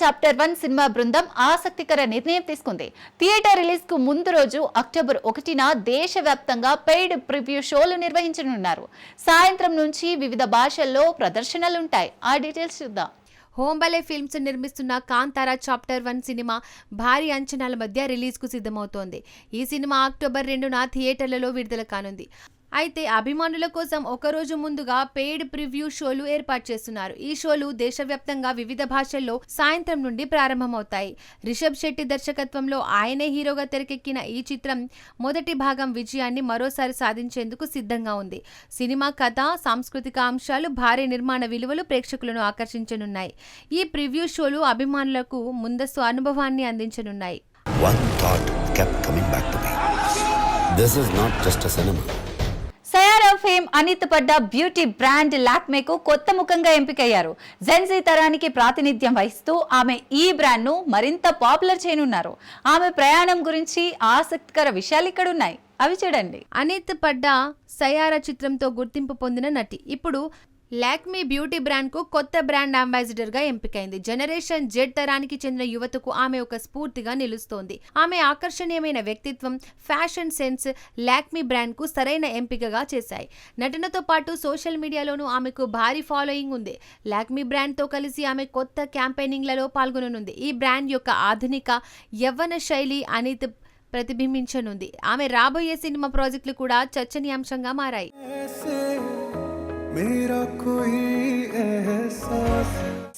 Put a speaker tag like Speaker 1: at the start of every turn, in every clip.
Speaker 1: Chapter 1 cinema బృందం ఆసక్తికర నిర్ణయం తీసుకుంది. థియేటర్ రిలీజ్ కు ముందు రోజు అక్టోబర్ 1న దేశవ్యాప్తంగా పెయిడ్ ప్రివ్యూ షోలు నిర్వహించనున్నారు. సాయంత్రం నుంచి వివిధ భాషల్లో ప్రదర్శనలుంటాయి. ఆ డీటెయిల్స్ చూద్దాం.
Speaker 2: హోంబలే ఫిల్మ్స్ నిర్మిస్తున్న కాంతారా చాప్టర్ 1 సినిమా భారీ అంచనాల మధ్య రిలీజ్ కు సిద్ధమవుతోంది. ఈ సినిమా అక్టోబర్ 2న థియేటర్లలో విడుదల కానుంది. అయితే అభిమానుల కోసం ఒకరోజు ముందుగా పెయిడ్ ప్రివ్యూ షోలు ఏర్పాటు చేస్తున్నారు. ఈ షోలు దేశవ్యాప్తంగా వివిధ భాషల్లో సాయంత్రం నుండి ప్రారంభమవుతాయి. రిషబ్ శెట్టి దర్శకత్వంలో ఆయనే హీరోగా తెరకెక్కిన ఈ చిత్రం మొదటి భాగం విజయాన్ని మరోసారి సాధించేందుకు సిద్ధంగా ఉంది. సినిమా కథ, సాంస్కృతిక అంశాలు, భారీ నిర్మాణ విలువలు ప్రేక్షకులను ఆకర్షించనున్నాయి. ఈ ప్రివ్యూ షోలు అభిమానులకు ముందస్తు అనుభవాన్ని అందించనున్నాయి.
Speaker 3: One thought kept coming back to me. This is not just a cinema.
Speaker 1: Saiyaara fame Anith పడ్డ బ్యూటీ బ్రాండ్ లాక్మేకు కొత్త ముఖంగా ఎంపికయ్యారు. జెన్జీ తరానికి ప్రాతినిధ్యం వహిస్తూ ఆమె ఈ బ్రాండ్ ను మరింత పాపులర్ చేయనున్నారు. ఆమె ప్రయాణం గురించి ఆసక్తికర విషయాలు ఇక్కడ ఉన్నాయి, అవి చూడండి.
Speaker 2: అనిత్ పడ్డ సయారా చిత్రంతో గుర్తింపు పొందిన నటి ఇప్పుడు లాక్మీ బ్యూటీ బ్రాండ్ కు కొత్త బ్రాండ్ అంబాసిడర్ గా ఎంపికైంది. జనరేషన్ జెడ్ తరానికి చెందిన యువతకు ఆమె ఒక స్ఫూర్తిగా నిలుస్తోంది. ఆమె ఆకర్షణీయమైన వ్యక్తిత్వం, ఫ్యాషన్ సెన్స్ లాక్మీ బ్రాండ్ కు సరైన ఎంపికగా చేశాయి. నటనతో పాటు సోషల్ మీడియాలోనూ ఆమెకు భారీ ఫాలోయింగ్ ఉంది. లాక్మీ బ్రాండ్ తో కలిసి ఆమె కొత్త క్యాంపెయినింగ్లలో పాల్గొననుంది. ఈ బ్రాండ్ యొక్క ఆధునిక యవ్వన శైలి అనిత్ ప్రతిబింబించనుంది. ఆమె రాబోయే సినిమా ప్రాజెక్టులు కూడా చర్చనీయాంశంగా మారాయి.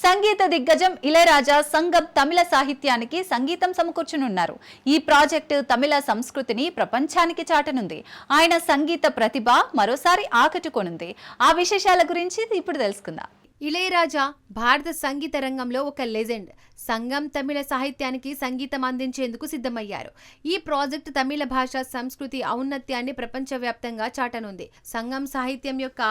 Speaker 1: సంగీత దిగ్గజం ఇళయరాజా సంగం తమిళ సాహిత్యానికి సంగీతం సమకూర్చనున్నారు. ఈ ప్రాజెక్టు తమిళ సంస్కృతిని ప్రపంచానికి చాటనుంది. ఆయన సంగీత ప్రతిభ మరోసారి ఆకట్టుకోనుంది. ఆ విశేషాల గురించి ఇప్పుడు తెలుసుకుందాం.
Speaker 2: ఇళయరాజా భారత సంగీత రంగంలో ఒక లెజెండ్. సంగం తమిళ సాహిత్యానికి సంగీతం అందించేందుకు సిద్ధమయ్యారు. ఈ ప్రాజెక్టు తమిళ భాష, సంస్కృతి ఔన్నత్యాన్ని ప్రపంచవ్యాప్తంగా చాటనుంది. సంగం సాహిత్యం యొక్క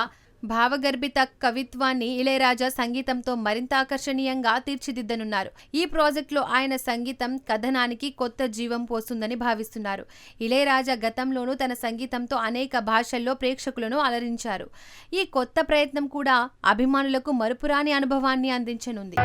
Speaker 2: భావగర్భిత కవిత్వాన్ని ఇళయరాజా సంగీతంతో మరింత ఆకర్షణీయంగా తీర్చిదిద్దనున్నారు. ఈ ప్రాజెక్టులో ఆయన సంగీతం కథనానికి కొత్త జీవం పోస్తుందని భావిస్తున్నారు. ఇళయరాజా గతంలోనూ తన సంగీతంతో అనేక భాషల్లో ప్రేక్షకులను అలరించారు. ఈ కొత్త ప్రయత్నం కూడా అభిమానులకు మరుపురాని అనుభవాన్ని అందించనుంది.